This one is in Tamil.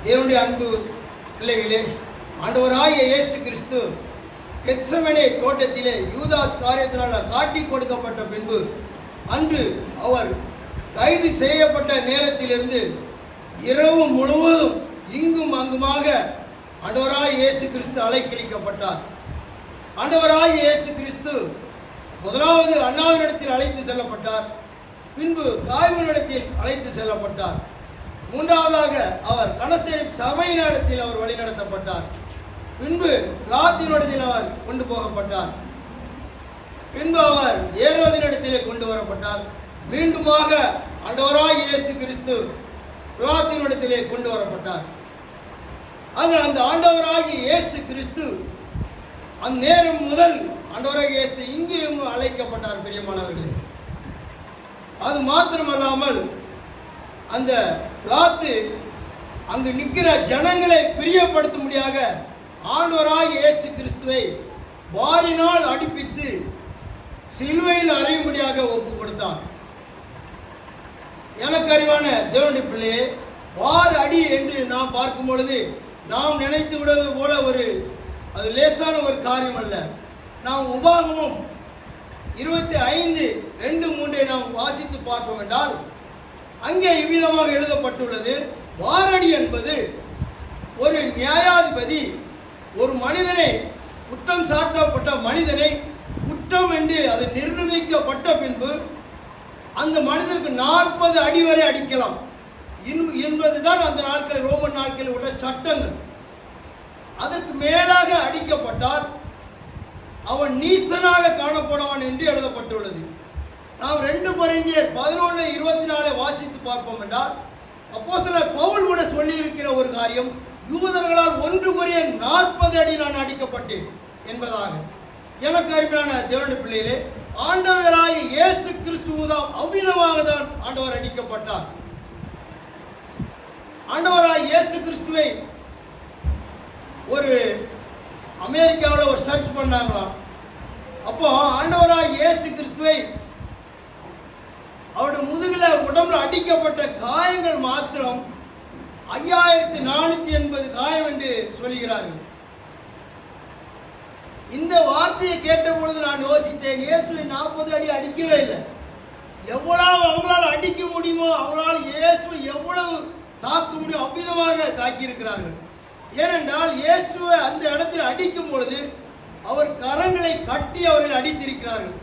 தேவனுடைய அன்பு பிள்ளைகளே, ஆண்டவராகிய இயேசு கிறிஸ்து கெத்செமனே தோட்டத்திலே யூதாஸ் காரியத்தினால் காட்டி கொடுக்கப்பட்ட பின்பு அன்று அவர் கைது செய்யப்பட்ட நேரத்திலிருந்து இரவு முழுவதும் இங்கும் அங்குமாக ஆண்டவராகிய இயேசு கிறிஸ்து அலைக்கழிக்கப்பட்டார். ஆண்டவராகிய இயேசு கிறிஸ்து முதலாவது அண்ணாவினிடத்தில் அழைத்து செல்லப்பட்டார், பின்பு காய்வனிடத்தில் அழைத்து செல்லப்பட்டார். மூன்றாவதாக அவர் கனசேரி சபையினிடத்தில் அவர் வழிநடத்தப்பட்டார். பின்பு பிலாத்தினிடத்தில் அவர் கொண்டு போகப்பட்டார். பின்பு அவர் ஏரோதினிடத்திலே கொண்டு வரப்பட்டார். மீண்டுமாக ஆண்டவராகிய இயேசு கிறிஸ்து பிலாத்தினிடத்திலே கொண்டு வரப்பட்டார். ஆக அந்த ஆண்டவராகிய இயேசு கிறிஸ்து அந்நேரம் முதல் ஆண்டவராகிய இயேசு இங்கேயும் அழைக்கப்பட்டார். பிரியமானவர்களே, அது மாத்திரமல்லாமல் அந்த பிலாத்து அங்கு நிற்கிற ஜனங்களை பிரியப்படுத்தும்படியாக ஆண்டவராகிய இயேசு கிறிஸ்துவை வாரினால் அடிப்பித்து சிலுவையில் அறையும்படியாக ஒப்பு கொடுத்தார். எனக்கு அறிவான தேவனுடைய பிள்ளையே, வார் அடி என்று நாம் பார்க்கும் பொழுது நாம் நினைத்து விடுவது போல அது லேசான ஒரு காரியம் அல்ல. நாம் உபாகமம் 25:2-3 நாம் வாசித்து பார்ப்போம் என்றால் அங்கே இவ்விதமாக எழுதப்பட்டுள்ளது. வாரடி என்பது ஒரு நியாயாதிபதி ஒரு மனிதனை, குற்றம் சாட்டப்பட்ட மனிதனை குற்றம் என்று அது நிர்ணயிக்கப்பட்ட பின்பு அந்த மனிதருக்கு 40 அடி வரை அடிக்கலாம் என்பதுதான் அந்த நாட்களில் ரோமன் நாட்களில் உள்ள சட்டங்கள். அதற்கு மேலாக அடிக்கப்பட்டால் அவன் நீசனாக காணப்படுவான் என்று எழுதப்பட்டுள்ளது. நாம் 2 கொரிந்தியர் 11:24 வாசித்து பார்ப்போம் என்றால் அப்போஸ்தலர் பவுல் கூட சொல்லியிருக்கிற ஒரு காரியம், யூதர்களால் 1 கொரிந்தியர் 40 அடி நான் அடிக்கப்பட்டேன் என்பதாக. எனக்கு அருமையான தேவனுடைய பிள்ளைகளே, ஆண்டவராகிய இயேசு கிறிஸ்துதான் அவ்விதமாக தான் ஆண்டவர் அடிக்கப்பட்டார். ஆண்டவராகிய இயேசு கிறிஸ்துவை ஒரு அமெரிக்காவில் ஒரு சர்ச் பண்ணாங்களாம். அப்போ ஆண்டவராகிய இயேசு கிறிஸ்துவை அவருடைய முதுகில் உடம்புல அடிக்கப்பட்ட காயங்கள் மாத்திரம் 5480 காயம் என்று சொல்லுகிறார்கள். இந்த வார்த்தையை கேட்ட பொழுது நான் யோசித்தேன், இயேசுவை 40 அடி அடிக்கவே இல்லை. எவ்வளவு அவங்களால் அடிக்க முடியுமோ அவங்களால் இயேசுவை எவ்வளவு தாக்க முடியும் அவ்விதமாக தாக்கியிருக்கிறார்கள். ஏனென்றால் இயேசுவை அந்த இடத்தில் அடிக்கும் பொழுது அவர் கரங்களை கட்டி அவர்கள் அடித்திருக்கிறார்கள்.